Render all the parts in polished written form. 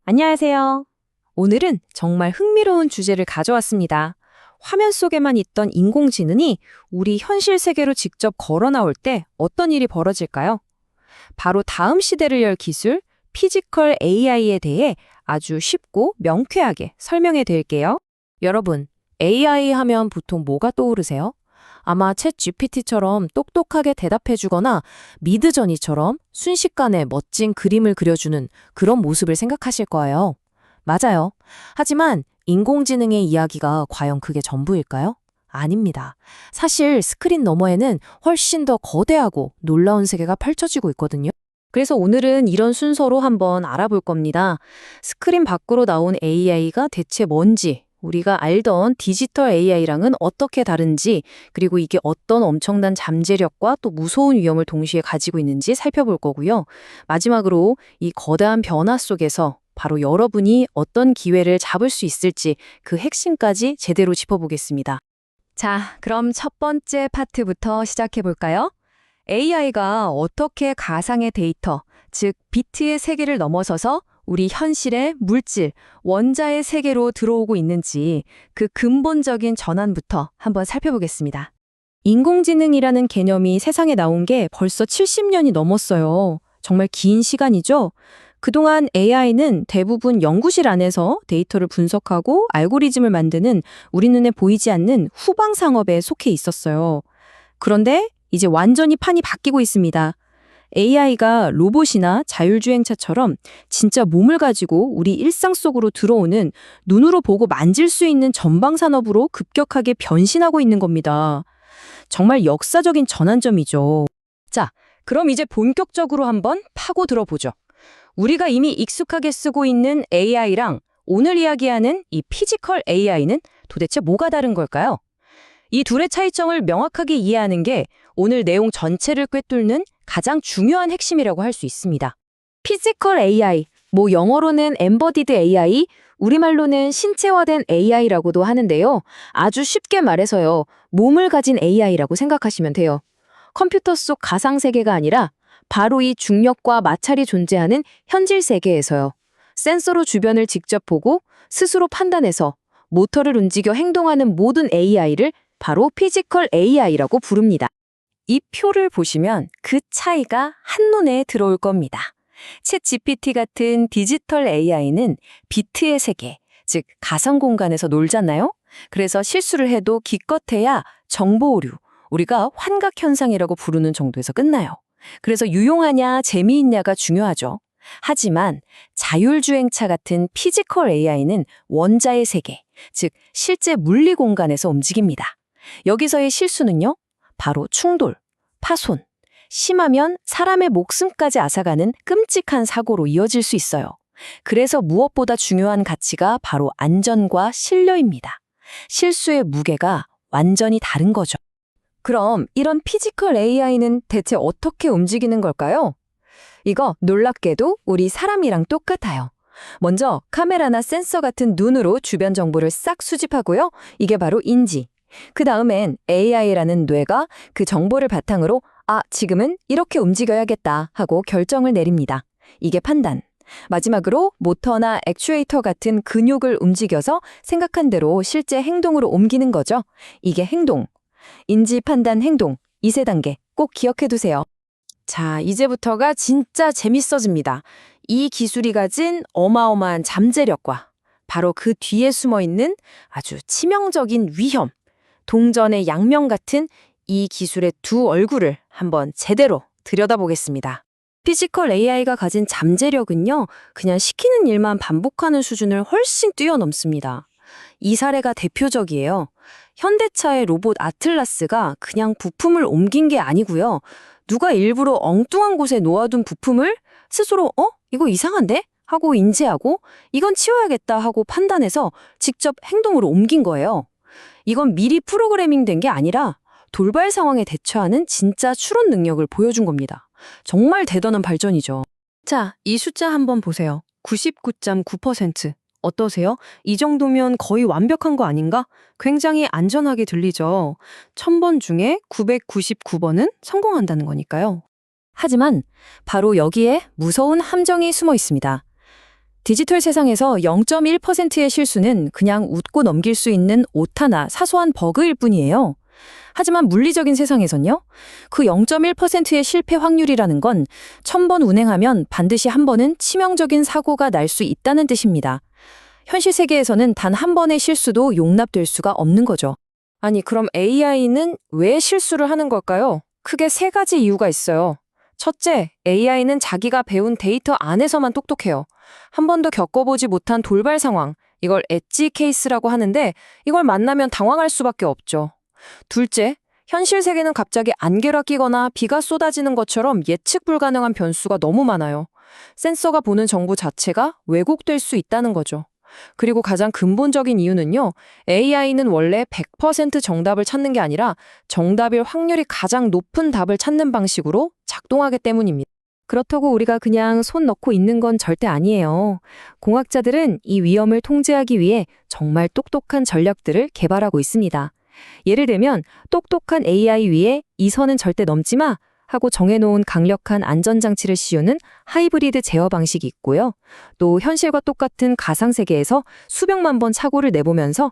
안녕하세요. 오늘은 정말 흥미로운 주제를 가져왔습니다. 화면 속에만 있던 인공지능이 우리 현실 세계로 직접 걸어 나올 때 어떤 일이 벌어질까요? 바로 다음 시대를 열 기술, 피지컬 AI에 대해 아주 쉽고 명쾌하게 설명해 드릴게요. 여러분, AI 하면 보통 뭐가 떠오르세요? 아마 챗 GPT처럼 똑똑하게 대답해 주거나 미드저니처럼 순식간에 멋진 그림을 그려주는 그런 모습을 생각하실 거예요. 맞아요. 하지만 인공지능의 이야기가 과연 그게 전부일까요? 아닙니다. 사실 스크린 너머에는 훨씬 더 거대하고 놀라운 세계가 펼쳐지고 있거든요. 그래서 오늘은 이런 순서로 한번 알아볼 겁니다. 스크린 밖으로 나온 AI가 대체 뭔지, 우리가 알던 디지털 AI랑은 어떻게 다른지, 그리고 이게 어떤 엄청난 잠재력과 또 무서운 위험을 동시에 가지고 있는지 살펴볼 거고요. 마지막으로 이 거대한 변화 속에서 바로 여러분이 어떤 기회를 잡을 수 있을지 그 핵심까지 제대로 짚어보겠습니다. 자, 그럼 첫 번째 파트부터 시작해 볼까요? AI가 어떻게 가상의 데이터, 즉 비트의 세계를 넘어서서 우리 현실의 물질, 원자의 세계로 들어오고 있는지 그 근본적인 전환부터 한번 살펴보겠습니다. 인공지능이라는 개념이 세상에 나온 게 벌써 70년이 넘었어요. 정말 긴 시간이죠? 그동안 AI는 대부분 연구실 안에서 데이터를 분석하고 알고리즘을 만드는 우리 눈에 보이지 않는 후방 상업에 속해 있었어요. 그런데 이제 완전히 판이 바뀌고 있습니다. AI가 로봇이나 자율주행차처럼 진짜 몸을 가지고 우리 일상 속으로 들어오는 눈으로 보고 만질 수 있는 전방 산업으로 급격하게 변신하고 있는 겁니다. 정말 역사적인 전환점이죠. 자, 그럼 이제 본격적으로 한번 파고 들어보죠. 우리가 이미 익숙하게 쓰고 있는 AI랑 오늘 이야기하는 이 피지컬 AI는 도대체 뭐가 다른 걸까요? 이 둘의 차이점을 명확하게 이해하는 게 오늘 내용 전체를 꿰뚫는 가장 중요한 핵심이라고 할 수 있습니다. 피지컬 AI, 영어로는 엠버디드 AI, 우리말로는 신체화된 AI라고도 하는데요. 아주 쉽게 말해서요, 몸을 가진 AI라고 생각하시면 돼요. 컴퓨터 속 가상세계가 아니라 바로 이 중력과 마찰이 존재하는 현실 세계에서요. 센서로 주변을 직접 보고 스스로 판단해서 모터를 움직여 행동하는 모든 AI를 바로 피지컬 AI라고 부릅니다. 이 표를 보시면 그 차이가 한눈에 들어올 겁니다. 챗 GPT 같은 디지털 AI는 비트의 세계, 즉 가상 공간에서 놀잖아요. 그래서 실수를 해도 기껏해야 정보 오류, 우리가 환각 현상이라고 부르는 정도에서 끝나요. 그래서 유용하냐 재미있냐가 중요하죠. 하지만 자율주행차 같은 피지컬 AI는 원자의 세계, 즉 실제 물리 공간에서 움직입니다. 여기서의 실수는요, 바로 충돌, 파손, 심하면 사람의 목숨까지 앗아가는 끔찍한 사고로 이어질 수 있어요. 그래서 무엇보다 중요한 가치가 바로 안전과 신뢰입니다. 실수의 무게가 완전히 다른 거죠. 그럼 이런 피지컬 AI는 대체 어떻게 움직이는 걸까요? 이거 놀랍게도 우리 사람이랑 똑같아요. 먼저 카메라나 센서 같은 눈으로 주변 정보를 싹 수집하고요. 이게 바로 인지. 그 다음엔 AI라는 뇌가 그 정보를 바탕으로 지금은 이렇게 움직여야겠다 하고 결정을 내립니다. 이게 판단. 마지막으로 모터나 액추에이터 같은 근육을 움직여서 생각한 대로 실제 행동으로 옮기는 거죠. 이게 행동. 인지, 판단, 행동. 이 세 단계 꼭 기억해 두세요. 자, 이제부터가 진짜 재밌어집니다. 이 기술이 가진 어마어마한 잠재력과 바로 그 뒤에 숨어 있는 아주 치명적인 위험, 동전의 양면 같은 이 기술의 두 얼굴을 한번 제대로 들여다보겠습니다. 피지컬 AI가 가진 잠재력은요, 그냥 시키는 일만 반복하는 수준을 훨씬 뛰어넘습니다. 이 사례가 대표적이에요. 현대차의 로봇 아틀라스가 그냥 부품을 옮긴 게 아니고요. 누가 일부러 엉뚱한 곳에 놓아둔 부품을 스스로 이거 이상한데? 하고 인지하고 이건 치워야겠다 하고 판단해서 직접 행동으로 옮긴 거예요. 이건 미리 프로그래밍 된 게 아니라 돌발 상황에 대처하는 진짜 추론 능력을 보여준 겁니다. 정말 대단한 발전이죠. 자, 이 숫자 한번 보세요. 99.9%. 어떠세요? 이 정도면 거의 완벽한 거 아닌가? 굉장히 안전하게 들리죠. 1000번 중에 999번은 성공한다는 거니까요. 하지만 바로 여기에 무서운 함정이 숨어 있습니다. 디지털 세상에서 0.1%의 실수는 그냥 웃고 넘길 수 있는 오타나 사소한 버그일 뿐이에요. 하지만 물리적인 세상에선요, 그 0.1%의 실패 확률이라는 건 1000번 운행하면 반드시 한 번은 치명적인 사고가 날 수 있다는 뜻입니다. 현실 세계에서는 단 한 번의 실수도 용납될 수가 없는 거죠. 아니, 그럼 AI는 왜 실수를 하는 걸까요? 크게 세 가지 이유가 있어요. 첫째, AI는 자기가 배운 데이터 안에서만 똑똑해요. 한 번도 겪어보지 못한 돌발 상황, 이걸 엣지 케이스라고 하는데 이걸 만나면 당황할 수밖에 없죠. 둘째, 현실 세계는 갑자기 안개가 끼거나 비가 쏟아지는 것처럼 예측 불가능한 변수가 너무 많아요. 센서가 보는 정보 자체가 왜곡될 수 있다는 거죠. 그리고 가장 근본적인 이유는요, AI는 원래 100% 정답을 찾는 게 아니라 정답일 확률이 가장 높은 답을 찾는 방식으로 작동하기 때문입니다. 그렇다고 우리가 그냥 손 넣고 있는 건 절대 아니에요. 공학자들은 이 위험을 통제하기 위해 정말 똑똑한 전략들을 개발하고 있습니다. 예를 들면 똑똑한 AI 위에 이 선은 절대 넘지 마 하고 정해놓은 강력한 안전장치를 씌우는 하이브리드 제어 방식이 있고요. 또 현실과 똑같은 가상세계에서 수백만 번 사고를 내보면서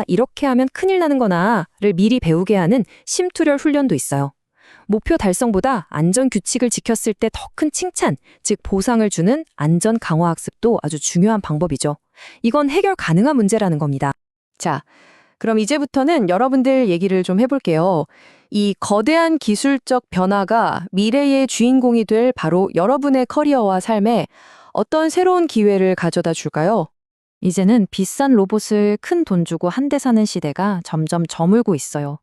이렇게 하면 큰일 나는 거나를 미리 배우게 하는 심투렬 훈련도 있어요. 목표 달성보다 안전 규칙을 지켰을 때 더 큰 칭찬, 즉 보상을 주는 안전 강화 학습도 아주 중요한 방법이죠. 이건 해결 가능한 문제라는 겁니다. 자, 그럼 이제부터는 여러분들 얘기를 좀 해볼게요. 이 거대한 기술적 변화가 미래의 주인공이 될 바로 여러분의 커리어와 삶에 어떤 새로운 기회를 가져다 줄까요? 이제는 비싼 로봇을 큰 돈 주고 한 대 사는 시대가 점점 저물고 있어요.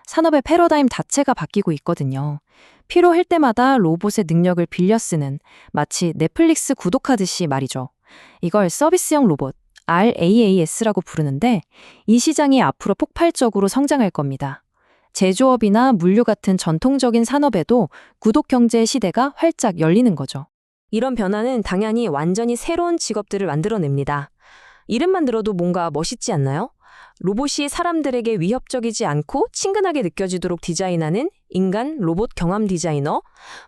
산업의 패러다임 자체가 바뀌고 있거든요. 필요할 때마다 로봇의 능력을 빌려 쓰는, 마치 넷플릭스 구독하듯이 말이죠. 이걸 서비스형 로봇, RAAS라고 부르는데 이 시장이 앞으로 폭발적으로 성장할 겁니다. 제조업이나 물류 같은 전통적인 산업에도 구독 경제의 시대가 활짝 열리는 거죠. 이런 변화는 당연히 완전히 새로운 직업들을 만들어냅니다. 이름만 들어도 뭔가 멋있지 않나요? 로봇이 사람들에게 위협적이지 않고 친근하게 느껴지도록 디자인하는 인간 로봇 경험 디자이너,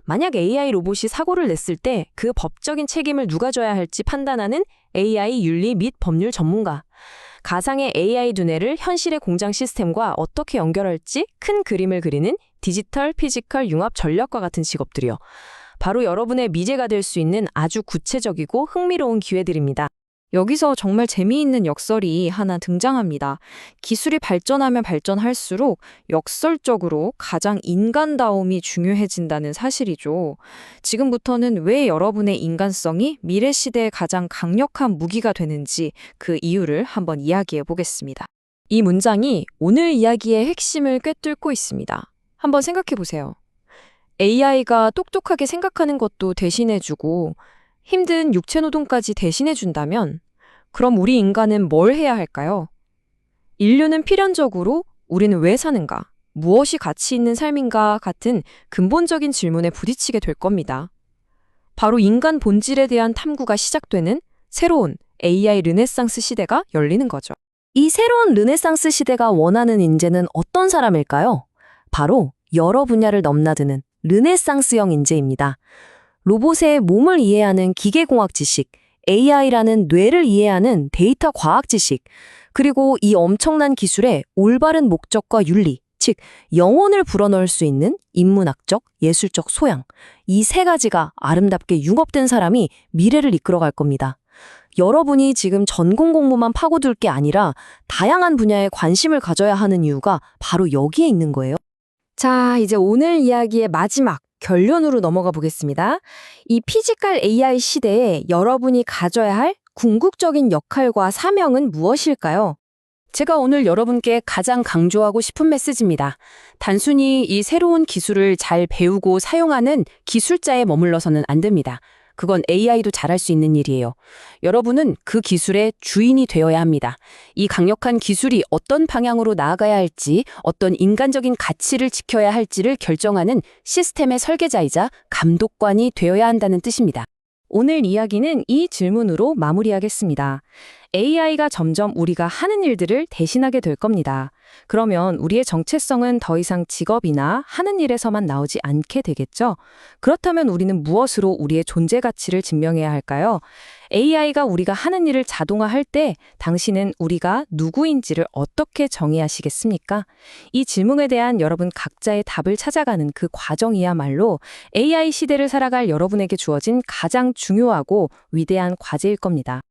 만약 AI 로봇이 사고를 냈을 때 그 법적인 책임을 누가 져야 할지 판단하는 AI 윤리 및 법률 전문가, 가상의 AI 두뇌를 현실의 공장 시스템과 어떻게 연결할지 큰 그림을 그리는 디지털 피지컬 융합 전략과 같은 직업들이요. 바로 여러분의 미래가 될 수 있는 아주 구체적이고 흥미로운 기회들입니다. 여기서 정말 재미있는 역설이 하나 등장합니다. 기술이 발전하면 발전할수록 역설적으로 가장 인간다움이 중요해진다는 사실이죠. 지금부터는 왜 여러분의 인간성이 미래 시대의 가장 강력한 무기가 되는지 그 이유를 한번 이야기해 보겠습니다. 이 문장이 오늘 이야기의 핵심을 꿰뚫고 있습니다. 한번 생각해 보세요. AI가 똑똑하게 생각하는 것도 대신해주고 힘든 육체 노동까지 대신해준다면 그럼 우리 인간은 뭘 해야 할까요? 인류는 필연적으로 우리는 왜 사는가? 무엇이 가치 있는 삶인가? 같은 근본적인 질문에 부딪히게 될 겁니다. 바로 인간 본질에 대한 탐구가 시작되는 새로운 AI 르네상스 시대가 열리는 거죠. 이 새로운 르네상스 시대가 원하는 인재는 어떤 사람일까요? 바로 여러 분야를 넘나드는 르네상스형 인재입니다. 로봇의 몸을 이해하는 기계공학 지식, AI라는 뇌를 이해하는 데이터 과학 지식, 그리고 이 엄청난 기술의 올바른 목적과 윤리, 즉 영혼을 불어넣을 수 있는 인문학적, 예술적 소양, 이 세 가지가 아름답게 융합된 사람이 미래를 이끌어갈 겁니다. 여러분이 지금 전공 공부만 파고들 게 아니라 다양한 분야에 관심을 가져야 하는 이유가 바로 여기에 있는 거예요. 자, 이제 오늘 이야기의 마지막 결론으로 넘어가 보겠습니다. 이 피지컬 AI 시대에 여러분이 가져야 할 궁극적인 역할과 사명은 무엇일까요? 제가 오늘 여러분께 가장 강조하고 싶은 메시지입니다. 단순히 이 새로운 기술을 잘 배우고 사용하는 기술자에 머물러서는 안 됩니다. 그건 AI도 잘할 수 있는 일이에요. 여러분은 그 기술의 주인이 되어야 합니다. 이 강력한 기술이 어떤 방향으로 나아가야 할지, 어떤 인간적인 가치를 지켜야 할지를 결정하는 시스템의 설계자이자 감독관이 되어야 한다는 뜻입니다. 오늘 이야기는 이 질문으로 마무리하겠습니다. AI가 점점 우리가 하는 일들을 대신하게 될 겁니다. 그러면 우리의 정체성은 더 이상 직업이나 하는 일에서만 나오지 않게 되겠죠? 그렇다면 우리는 무엇으로 우리의 존재 가치를 증명해야 할까요? AI가 우리가 하는 일을 자동화할 때 당신은 우리가 누구인지를 어떻게 정의하시겠습니까? 이 질문에 대한 여러분 각자의 답을 찾아가는 그 과정이야말로 AI 시대를 살아갈 여러분에게 주어진 가장 중요하고 위대한 과제일 겁니다.